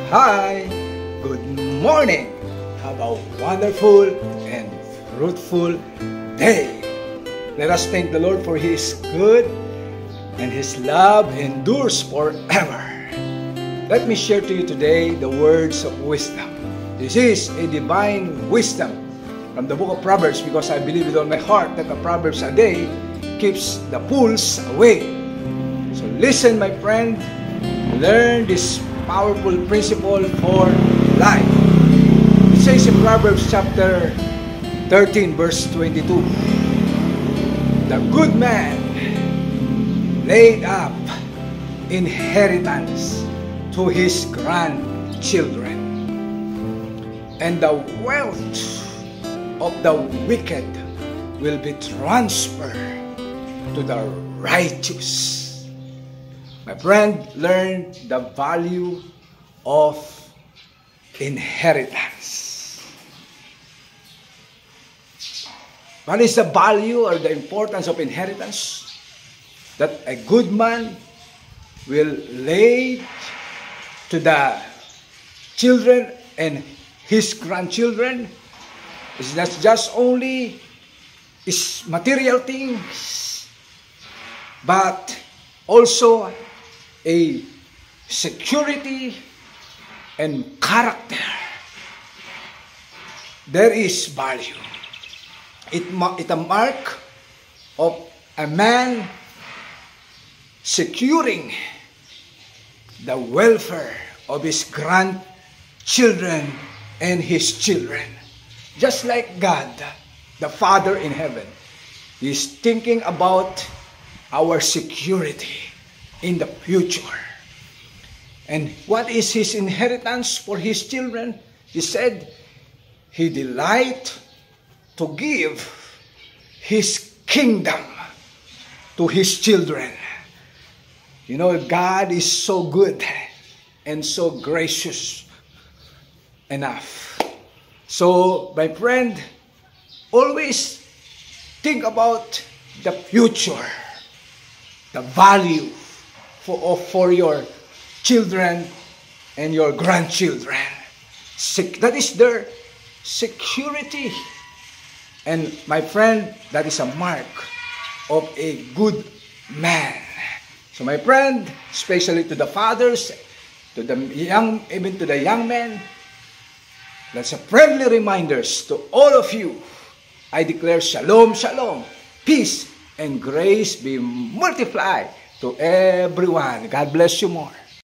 Hi! Good morning! Have a wonderful and fruitful day! Let us thank the Lord for He is good and His love endures forever. Let me share to you today the words of wisdom. This is a divine wisdom from the book of Proverbs, because I believe with all my heart that the Proverbs a day keeps the fools away. So listen, my friend, learn this powerful principle for life. It says in Proverbs chapter 13 verse 22, the good man laid up inheritance to his grandchildren, and the wealth of the wicked will be transferred to the righteous. My friend, learn the value of inheritance. What is the value or the importance of inheritance? That a good man will lay to the children and his grandchildren. It's not just only is material things, but also a security and character. There is value. It's a mark of a man securing the welfare of his grandchildren and his children. Just like God, the Father in heaven, is thinking about our security in the future. And what is his inheritance for his children? He said, he delight to give his kingdom to his children. You know, God is so good and so gracious enough. So, my friend, always think about the future, the value for your children and your grandchildren. That is their security. And my friend, that is a mark of a good man. So my friend, especially to the fathers, to the young, even to the young men, that's a friendly reminders to all of you. I declare shalom, shalom, peace and grace be multiplied to everyone. God bless you more.